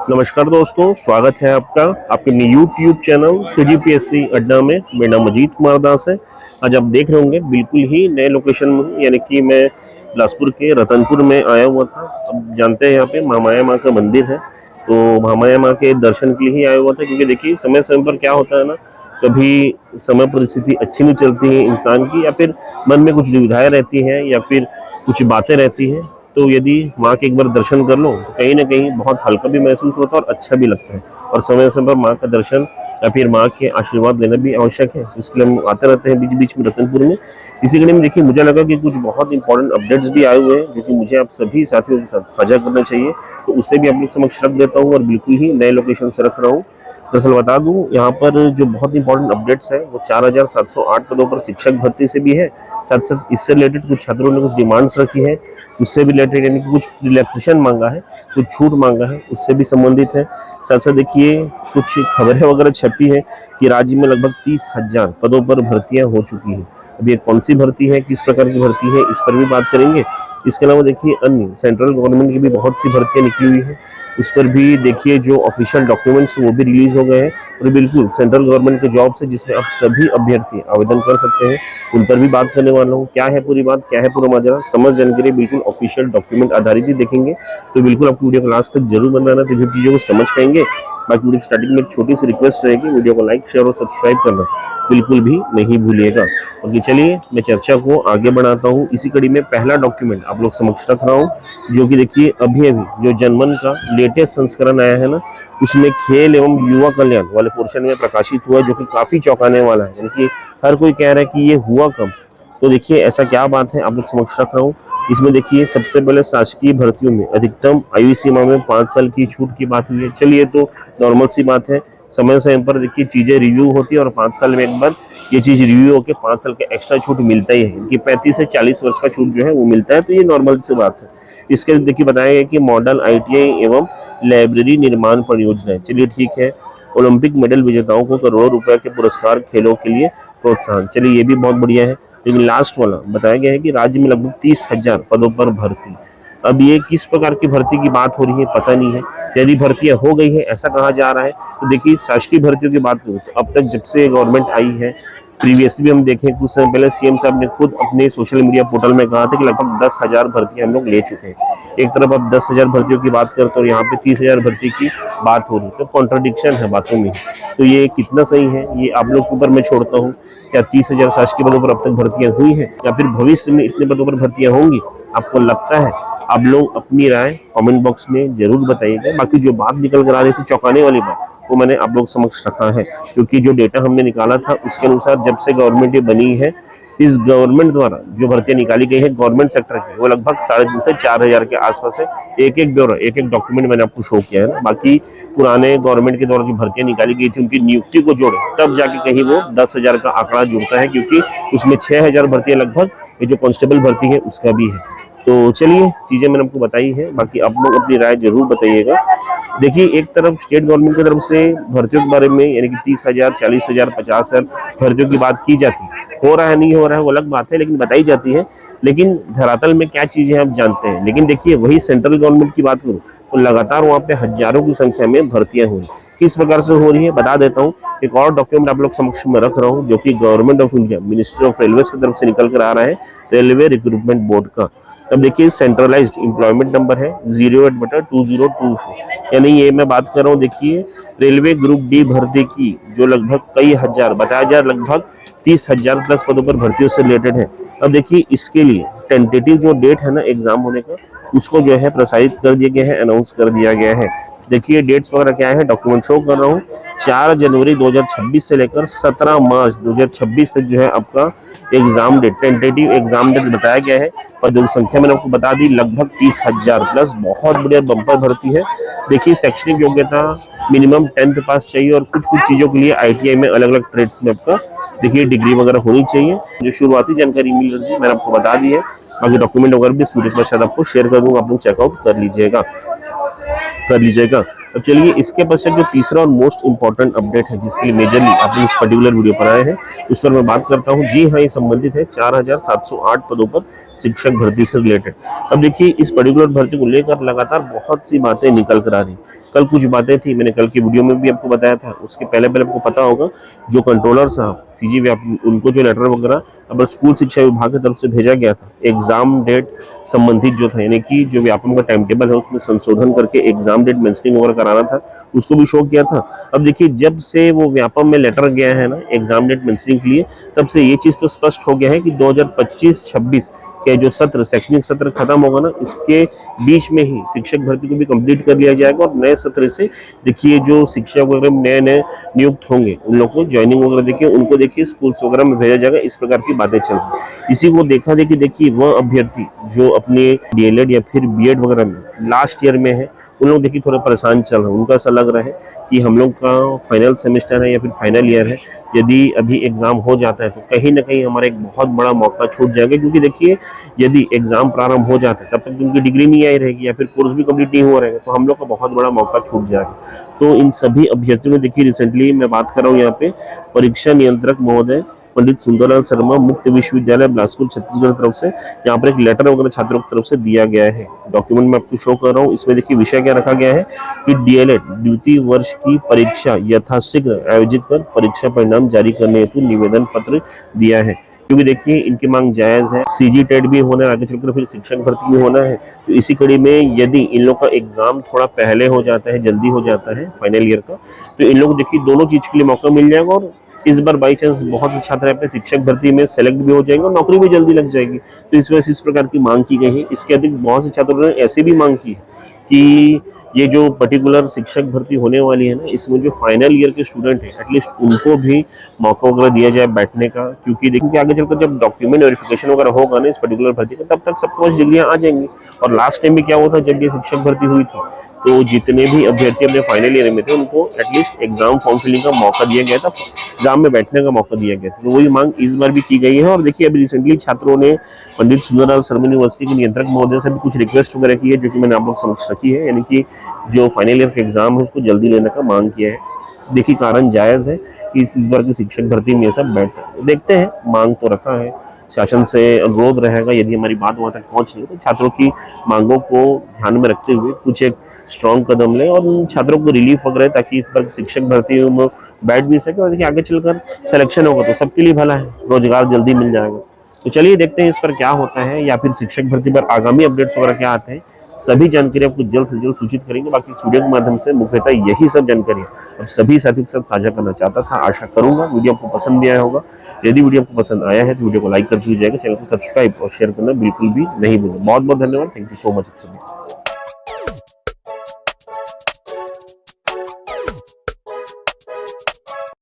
नमस्कार दोस्तों, स्वागत है आपका आपके यूट्यूब चैनल CGPSC अड्डा में। मेरा नाम अजीत कुमार दास है। आज आप देख रहे होंगे बिल्कुल ही नए लोकेशन में, यानी कि मैं बिलासपुर के रतनपुर में आया हुआ था। अब जानते हैं यहाँ पे महामाया माँ का मंदिर है, तो महामाया माँ के दर्शन के लिए ही आया हुआ था। क्योंकि देखिए समय समय पर क्या होता है ना, कभी समय परिस्थिति अच्छी नहीं चलती है इंसान की, या फिर मन में कुछ दुविधाएं रहती हैं, या फिर कुछ बातें रहती हैं। तो यदि माँ के एक बार दर्शन कर लो तो कहीं ना कहीं बहुत हल्का भी महसूस होता है और अच्छा भी लगता है। और समय समय पर माँ का दर्शन या फिर माँ के आशीर्वाद लेना भी आवश्यक है, इसके लिए हम आते रहते हैं बीच बीच में रतनपुर में। इसी कड़ी में देखिए, मुझे लगा कि कुछ बहुत इंपॉर्टेंट अपडेट्स भी आए हुए हैं जो कि मुझे आप सभी साथियों के साथ साझा करना चाहिए, तो उससे भी आप लोग समक्ष रख देता हूँ और बिल्कुल ही नए लोकेशन से रख रहा हूँ। दरअसल बता दूं, यहाँ पर जो बहुत इंपॉर्टेंट अपडेट्स है वो 4708 पदों पर शिक्षक भर्ती से भी है। साथ साथ इससे रिलेटेड कुछ छात्रों ने कुछ डिमांड्स रखी है, उससे भी रिलेटेड, यानी कि कुछ रिलैक्सेशन मांगा है, कुछ छूट मांगा है, उससे भी संबंधित है। साथ साथ देखिए, कुछ खबरें वगैरह छपी है कि राज्य में लगभग 30,000 पदों पर भर्तियां हो चुकी हैं। अब ये कौन सी भर्ती है, किस प्रकार की भर्ती है, इस पर भी बात करेंगे। इसके अलावा देखिए, अन्य सेंट्रल गवर्नमेंट की भी बहुत सी भर्तियां निकली हुई हैं, उस पर भी देखिए जो ऑफिशियल डॉक्यूमेंट्स वो भी रिलीज हो गए हैं। और बिल्कुल सेंट्रल गवर्नमेंट के जॉब से जिसमें आप सभी अभ्यर्थी आवेदन कर सकते हैं, उन पर भी बात करने वाला हूँ। क्या है पूरी बात, क्या है पूरा माजरा, समझ जानने के लिए बिल्कुल ऑफिशियल डॉक्यूमेंट आधारित ही देखेंगे। तो बिल्कुल आपको वीडियो को लास्ट तक जरूर बनाना, तो इन चीज़ों को समझ पाएंगे। बाकी वीडियो स्टार्टिंग में एक छोटी सी रिक्वेस्ट रहेगी, वीडियो को लाइक, शेयर और सब्सक्राइब करना बिल्कुल भी नहीं भूलिएगा। ओके, चलिए मैं चर्चा को आगे बढ़ाता हूँ। इसी कड़ी में पहला डॉक्यूमेंट आप लोग समक्ष रख रहा हूँ, जो कि देखिए अभी जो जनमन का लेटेस्ट संस्करण आया है ना, उसमें खेल एवं युवा कल्याण वाले पोर्शन में प्रकाशित हुआ, जो कि काफी चौंकाने वाला है। यानी कि हर कोई कह रहा है कि ये हुआ कब, तो देखिए ऐसा क्या बात है, आप लोग समक्ष रख रहा हूँ। इसमें देखिए सबसे पहले शासकीय भर्तियों में अधिकतम आयु सीमा में 5 साल की छूट की बात हुई है। चलिए, तो नॉर्मल सी बात है, समय समय पर देखिए चीजें रिव्यू होती है और 5 साल में एक बार ये चीज रिव्यू होकर 5 साल का एक्स्ट्रा छूट मिलता ही है कि 35 से 40 वर्ष का छूट जो है वो मिलता है, तो ये नॉर्मल सी बात है। इसके देखिए बताया गया कि मॉडल ITI एवं लाइब्रेरी निर्माण परियोजना है। चलिए ठीक है। ओलंपिक मेडल विजेताओं को करोड़ों रुपए के पुरस्कार, खेलों के लिए प्रोत्साहन, चलिए ये भी बहुत बढ़िया है। लेकिन लास्ट वाला बताया गया है कि राज्य में लगभग 30,000 पदों पर भर्ती। अब ये किस प्रकार की भर्ती की बात हो रही है पता नहीं है। यदि भर्तियां हो गई है ऐसा कहा जा रहा है, तो देखिए शासकीय भर्तियों की बात करूँ तो अब तक जब से गवर्नमेंट आई है, प्रीवियसली भी हम देखें कुछ समय पहले CM साहब ने खुद अपने सोशल मीडिया पोर्टल में कहा था कि लगभग 10,000 भर्तियां हम लोग ले चुके हैं। एक तरफ अब 10,000 भर्तियों की बात करते हैं और यहाँ पे 30,000 भर्ती की बात हो रही है, तो कॉन्ट्रडिक्शन है बातों में। तो ये कितना सही है, ये आप लोग के ऊपर मैं छोड़ता हूँ। क्या 30,000 शासकीय पदों पर अब तक भर्तियां हुई हैं, या फिर भविष्य में इतने पदों पर भर्तियां होंगी, आपको लगता है? आप लोग अपनी राय कमेंट बॉक्स में जरूर बताइएगा। बाकी जो बात निकल कर आ रही थी चौंकाने वाली बात, वो मैंने आप लोग समक्ष रखा है, क्योंकि जो डेटा हमने निकाला था उसके अनुसार जब से गवर्नमेंट ये बनी है, इस गवर्नमेंट द्वारा जो भर्तियां निकाली गई है गवर्नमेंट सेक्टर की, वो लगभग 3,500 से 4,000 के आसपास है। एक एक ब्यौरा, एक एक डॉक्यूमेंट मैंने आपको शो किया है ना। बाकी पुराने गवर्नमेंट के द्वारा जो भर्तियां निकाली गई थी उनकी नियुक्ति को जोड़े तब जाके कहीं वो 10,000 का आंकड़ा जुड़ता है, क्योंकि उसमें 6,000 भर्तियां लगभग ये जो कांस्टेबल भर्ती है उसका भी है। तो चलिए, चीजें मैंने आपको बताई है, बाकी आप लोग अपनी राय जरूर बताइएगा। देखिए, एक तरफ स्टेट गवर्नमेंट की तरफ से भर्तियों के बारे में, यानी कि 30,000, 40,000, 50,000 भर्तियों की बात की जाती है। हो रहा है नहीं हो रहा है वो अलग बात है, लेकिन बताई जाती है। लेकिन धरातल में क्या चीजें आप जानते हैं। लेकिन देखिए, वही सेंट्रल गवर्नमेंट की बात करूँ तो लगातार वहाँ पे हजारों की संख्या में भर्तियां हो रही, किस प्रकार से हो रही है बता देता हूँ। एक और डॉक्यूमेंट आप लोग समक्ष में रख रहा हूँ, जो कि government of India ministry of railway की तरफ से निकल कर आ रहा है, रेलवे रिक्रूटमेंट बोर्ड का। अब देखिए, सेंट्रलाइज्ड एम्प्लॉयमेंट नंबर है 08/2024, यानी ये मैं बात कर रहा हूँ। देखिए, रेलवे ग्रुप D भर्ती की जो लगभग कई हजार, बताया जा लगभग 30,000 प्लस पदों पर भर्तियों से रिलेटेड है। अब देखिए, इसके लिए टेंटेटिव जो डेट है ना एग्जाम होने का, उसको जो है प्रसारित कर दिया गया है, अनाउंस कर दिया गया है। देखिए डेट्स वगैरह क्या है, डॉक्यूमेंट शो कर रहा हूँ। 4 जनवरी 2026 से लेकर 17 मार्च 2026 तक जो है आपका exam date, tentative exam date बताया गया है। पदों की संख्या मैंने आपको बता दी, लगभग 30,000 प्लस, बहुत बढ़िया बम्पर भर्ती है। देखिए, शैक्षणिक योग्यता मिनिमम 10th पास चाहिए, और कुछ कुछ चीजों के लिए ITI में अलग अलग ट्रेड्स में आपका देखिए डिग्री वगैरह होनी चाहिए। जो शुरुआती जानकारी मिल रही है मैंने आपको बता दी है। बाकी डॉक्यूमेंट वगैरह भी इस वीडियो के पश्चात आपको शेयर कर दूंगा, आप लोग चेकआउट कर लीजिएगा। अब चलिए इसके पश्चात जो तीसरा और मोस्ट इंपॉर्टेंट अपडेट है जिसके लिए मेजरली आप इस पर्टिकुलर वीडियो पर आए हैं उस पर मैं बात करता हूं। जी हाँ, ये संबंधित है 4708 पदों पर शिक्षक भर्ती से रिलेटेड। अब देखिए इस पर्टिकुलर भर्ती को लेकर लगातार बहुत सी बातें निकल कर आ रही। कल कुछ बातें थी, मैंने कल की वीडियो में भी आपको बताया था। उसके पहले पहले आपको पता होगा जो कंट्रोलर साहब सीजी उनको जो लेटर वगैरह अब स्कूल शिक्षा विभाग की तरफ से भेजा गया था एग्जाम डेट संबंधित जो था, यानी कि जो व्यापम का टाइम टेबल है उसमें संशोधन करके एग्जाम डेट मेंशनिंग वगैरह कराना था, उसको भी शो किया था। अब देखिए जब से वो व्यापम में लेटर गया है ना एग्जाम डेट मेंशनिंग के लिए, तब से ये चीज तो स्पष्ट हो गया है कि 2025-26 के जो सत्र शैक्षणिक सत्र खत्म होगा ना, इसके बीच में ही शिक्षक भर्ती को भी कंप्लीट कर लिया जाएगा और नए सत्र से देखिए जो शिक्षक वगैरह नए नए नियुक्त होंगे उन लोगों को ज्वाइनिंग वगैरह देखिए उनको देखिए स्कूल्स वगैरह में भेजा जाएगा। इस प्रकार की बातें चल रही। इसी को देखा देखिए वह अभ्यर्थी जो अपने डीएलएड या फिर बीएड वगैरह में लास्ट ईयर में है उन लोग देखिए थोड़ा परेशान चल रहे हैं। उनका ऐसा लग रहा है कि हम लोग का फाइनल सेमेस्टर है या फिर फाइनल ईयर है, यदि अभी एग्जाम हो जाता है तो कहीं ना कहीं हमारा एक बहुत बड़ा मौका छूट जाएगा। क्योंकि देखिए यदि एग्जाम प्रारंभ हो जाता है तब तक उनकी डिग्री नहीं आई रहेगी या फिर कोर्स भी कंप्लीट नहीं हुआ रहेगा, तो हम लोग का बहुत बड़ा मौका छूट जाएगा। तो इन सभी अभ्यर्थियों ने देखिए रिसेंटली मैं बात कर रहा हूँ यहाँ पे परीक्षा नियंत्रक महोदय पंडित सुंदरलाल शर्मा मुक्त विश्वविद्यालय बिलासपुर छत्तीसगढ़ की तरफ से यहाँ पर एक लेटर वगैरह छात्रों की तरफ से दिया गया है। डॉक्यूमेंट मैं आपको शो कर रहा हूँ। इसमें देखिए विषय क्या रखा गया है कि डीएलएड द्वितीय वर्ष की परीक्षा यथाशीघ्र आयोजित कर परीक्षा परिणाम जारी करने हेतु निवेदन पत्र दिया है। क्योंकि देखिए इनकी मांग जायज है, सीजी टेट भी होना है, आगे चलकर फिर शिक्षक भर्ती भी होना है। तो इसी कड़ी में यदि इन लोग का एग्जाम थोड़ा पहले हो जाता है, जल्दी हो जाता है फाइनल ईयर का, तो इन लोग देखिए दोनों चीज के लिए मौका मिल जाएगा और इस बार बाई चांस बहुत से छात्र अपने शिक्षक भर्ती में सेलेक्ट भी हो जाएंगे और नौकरी भी जल्दी लग जाएगी। तो इस वजह से इस प्रकार की मांग की गई है। इसके अधिक बहुत से छात्रों ने ऐसी भी मांग की है कि ये जो पर्टिकुलर शिक्षक भर्ती होने वाली है ना, इसमें जो फाइनल ईयर के स्टूडेंट हैं एटलीस्ट उनको भी मौका वगैरह दिया जाए बैठने का। क्योंकि देखिए आगे चलकर जब डॉक्यूमेंट वेरिफिकेशन वगैरह होगा ना इस पर्टिकुलर भर्ती का, तब तक सबके पास डिग्रियां आ जाएंगी। और लास्ट टाइम में क्या हुआ था जब ये शिक्षक भर्ती हुई थी तो जितने भी अभ्यर्थी अपने फाइनल ईयर में थे उनको एटलीस्ट एग्जाम फॉर्म फिलिंग का मौका दिया गया था, एग्जाम में बैठने का मौका दिया गया था। तो वही मांग इस बार भी की गई है। और देखिए अभी रिसेंटली छात्रों ने पंडित सुंदरलाल शर्मा यूनिवर्सिटी के नियंत्रक महोदय से भी कुछ रिक्वेस्ट वगैरह की है, जो कि मैंने आप लोग समझ रखी है। यानी कि जो फाइनल ईयर का एग्जाम है उसको जल्दी लेने का मांग किया है। देखिए कारण जायज है कि इस बार की शिक्षक भर्ती में सब बैठ सकते। देखते हैं, मांग तो रखा है, शासन से अनुरोध रहेगा यदि हमारी बात वहां तक पहुंच रही है तो छात्रों की मांगों को ध्यान में रखते हुए कुछ एक स्ट्रॉन्ग कदम लें और उन छात्रों को रिलीफ वगैरह ताकि इस बार शिक्षक भर्ती में बैठ भी सके और देखिए आगे चलकर सिलेक्शन होगा तो सबके लिए भला है, रोजगार जल्दी मिल जाएगा। तो चलिए देखते हैं इस पर क्या होता है या फिर शिक्षक भर्ती पर आगामी अपडेट्स वगैरह क्या आते हैं। सभी जानकारी आपको जल्द से जल्द सूचित करेंगे। बाकी इस वीडियो के माध्यम से मुख्यतः यही सब जानकारी अब सभी साथियों के साथ साझा करना चाहता था। आशा करूंगा वीडियो आपको पसंद भी आया होगा। यदि वीडियो आपको पसंद आया है तो वीडियो को लाइक कर दीजिएगा, चैनल को सब्सक्राइब और शेयर करना बिल्कुल भी नहीं भूलें। बहुत बहुत धन्यवाद, थैंक यू सो मच।